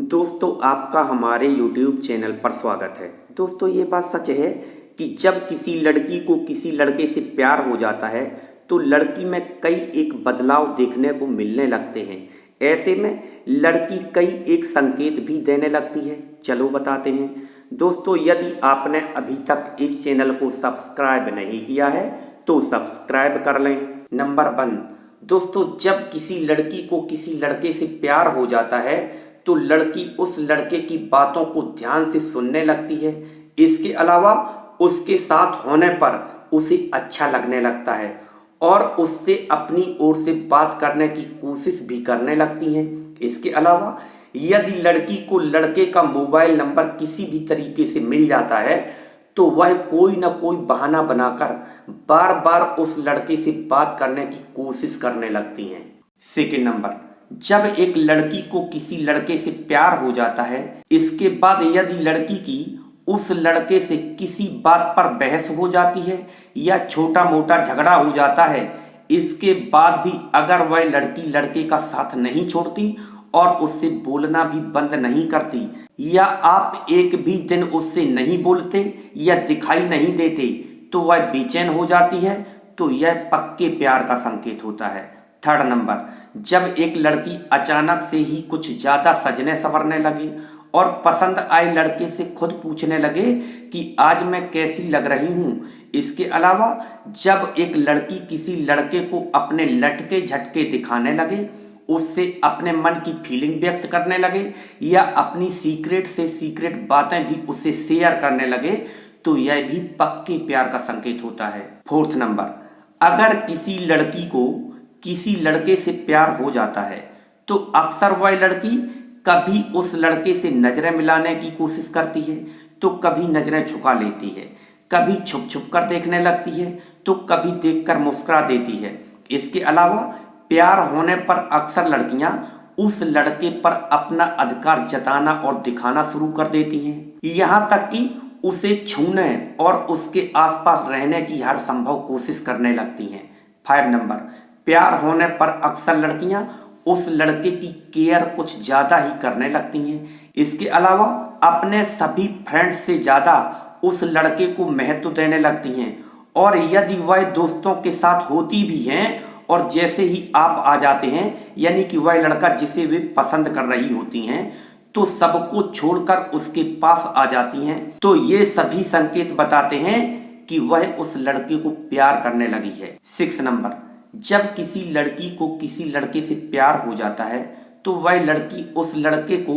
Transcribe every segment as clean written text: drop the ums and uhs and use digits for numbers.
दोस्तों आपका हमारे YouTube चैनल पर स्वागत है। दोस्तों ये बात सच है कि जब किसी लड़की को किसी लड़के से प्यार हो जाता है तो लड़की में कई एक बदलाव देखने को मिलने लगते हैं। ऐसे में लड़की कई एक संकेत भी देने लगती है। चलो बताते हैं। दोस्तों यदि आपने अभी तक इस चैनल को सब्सक्राइब नहीं किया है तो सब्सक्राइब कर लें। नंबर 1, दोस्तों जब किसी लड़की को किसी लड़के से प्यार हो जाता है तो लड़की उस लड़के की बातों को ध्यान से सुनने लगती है। इसके अलावा उसके साथ होने पर उसे अच्छा लगने लगता है और उससे अपनी ओर से बात करने की कोशिश भी करने लगती है। इसके अलावा यदि लड़की को लड़के का मोबाइल नंबर किसी भी तरीके से मिल जाता है तो वह कोई ना कोई बहाना बनाकर बार बार उस लड़के से बात करने की कोशिश करने लगती हैं। सेकंड नंबर, जब एक लड़की को किसी लड़के से प्यार हो जाता है, इसके बाद यदि लड़की की उस लड़के से किसी बात पर बहस हो जाती है या छोटा मोटा झगड़ा हो जाता है, इसके बाद भी अगर वह लड़की लड़के का साथ नहीं छोड़ती और उससे बोलना भी बंद नहीं करती या आप एक भी दिन उससे नहीं बोलते या दिखाई नहीं देते तो वह बेचैन हो जाती है, तो यह पक्के प्यार का संकेत होता है। थर्ड नंबर, जब एक लड़की अचानक से ही कुछ ज़्यादा सजने संवरने लगे और पसंद आए लड़के से खुद पूछने लगे कि आज मैं कैसी लग रही हूँ। इसके अलावा जब एक लड़की किसी लड़के को अपने लटके झटके दिखाने लगे, उससे अपने मन की फीलिंग व्यक्त करने लगे या अपनी सीक्रेट से सीक्रेट बातें भी उससे शेयर करने लगे, तो यह भी पक्के प्यार का संकेत होता है। फोर्थ नंबर, अगर किसी लड़की को किसी लड़के से प्यार हो जाता है तो अक्सर वह लड़की कभी उस लड़के से नजरें मिलाने की कोशिश करती है तो कभी नजरें झुका लेती है, कभी छुप छुप कर देखने लगती है तो कभी देखकर मुस्कुरा देती है। इसके अलावा प्यार होने पर अक्सर लड़कियां उस लड़के पर अपना अधिकार जताना और दिखाना शुरू कर देती हैं, यहाँ तक कि उसे छूने और उसके आसपास रहने की हर संभव कोशिश करने लगती हैं। 5 नंबर, प्यार होने पर अक्सर लड़कियां उस लड़के की केयर कुछ ज़्यादा ही करने लगती हैं। इसके अलावा अपने सभी फ्रेंड्स से ज़्यादा उस लड़के को महत्व देने लगती हैं और यदि वह दोस्तों के साथ होती भी हैं और जैसे ही आप आ जाते हैं, यानी कि वह लड़का जिसे वे पसंद कर रही होती हैं, तो सबको छोड़कर उसके पास आ जाती हैं। तो ये सभी संकेत बताते हैं कि वह उस लड़के को प्यार करने लगी है। 6 नंबर, जब किसी लड़की को किसी लड़के से प्यार हो जाता है तो वह लड़की उस लड़के को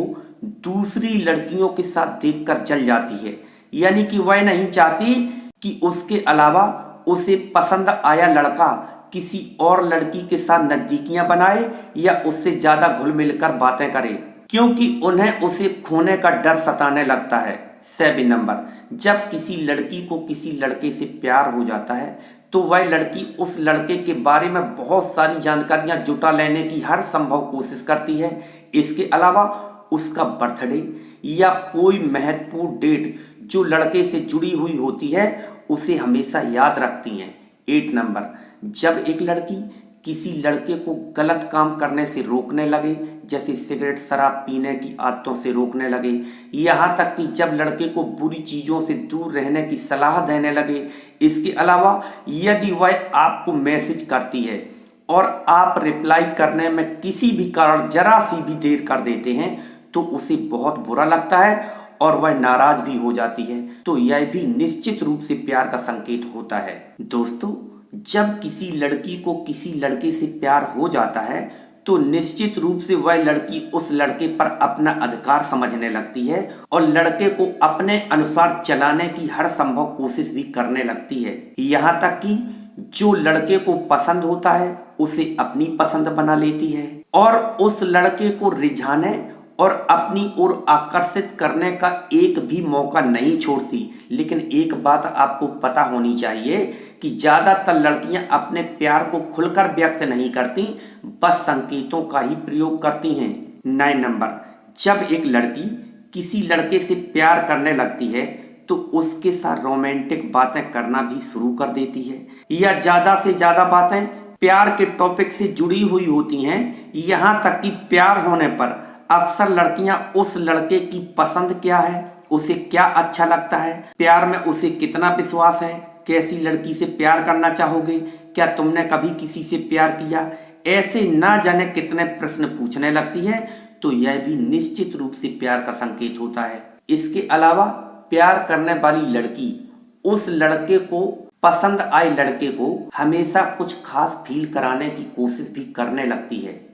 दूसरी लड़कियों के साथ देखकर जल जाती है, यानी कि वह नहीं चाहती कि उसके अलावा उसे पसंद आया लड़का किसी और लड़की के साथ नजदीकियां बनाए या उससे ज्यादा घुल मिलकर बातें करे, क्योंकि उन्हें उसे खोने का डर सताने लगता है। 7 नंबर, जब किसी लड़की को किसी लड़के से प्यार हो जाता है तो वह लड़की उस लड़के के बारे में बहुत सारी जानकारियां जुटा लेने की हर संभव कोशिश करती है। इसके अलावा उसका बर्थडे या कोई महत्वपूर्ण डेट जो लड़के से जुड़ी हुई होती है उसे हमेशा याद रखती हैं। 8 नंबर, जब एक लड़की किसी लड़के को गलत काम करने से रोकने लगे, जैसे सिगरेट शराब पीने की आदतों से रोकने लगे, यहाँ तक कि जब लड़के को बुरी चीज़ों से दूर रहने की सलाह देने लगे। इसके अलावा यदि वह आपको मैसेज करती है और आप रिप्लाई करने में किसी भी कारण जरा सी भी देर कर देते हैं तो उसे बहुत बुरा लगता है और वह नाराज भी हो जाती है, तो यह भी निश्चित रूप से प्यार का संकेत होता है। दोस्तों जब किसी लड़की को किसी लड़के से प्यार हो जाता है तो निश्चित रूप से वह लड़की उस लड़के पर अपना अधिकार समझने लगती है और लड़के को अपने अनुसार चलाने की हर संभव कोशिश भी करने लगती है, यहाँ तक कि जो लड़के को पसंद होता है उसे अपनी पसंद बना लेती है और उस लड़के को रिझाने और अपनी ओर आकर्षित करने का एक भी मौका नहीं छोड़ती। लेकिन एक बात आपको पता होनी चाहिए कि ज़्यादातर लड़कियां अपने प्यार को खुलकर व्यक्त नहीं करती, बस संकेतों का ही प्रयोग करती हैं। 9 नंबर, जब एक लड़की किसी लड़के से प्यार करने लगती है तो उसके साथ रोमांटिक बातें करना भी शुरू कर देती है या ज़्यादा से ज़्यादा बातें प्यार के टॉपिक से जुड़ी हुई होती हैं, यहाँ तक कि प्यार होने पर अक्सर लड़कियां उस लड़के की पसंद क्या है, उसे क्या अच्छा लगता है, प्यार में उसे कितना विश्वास है, कैसी लड़की से प्यार करना चाहोगे, क्या तुमने कभी किसी से प्यार किया, ऐसे ना जाने कितने प्रश्न पूछने लगती है। तो यह भी निश्चित रूप से प्यार का संकेत होता है। इसके अलावा प्यार करने वाली लड़की उस लड़के को, पसंद आए लड़के को, हमेशा कुछ खास फील कराने की कोशिश भी करने लगती है।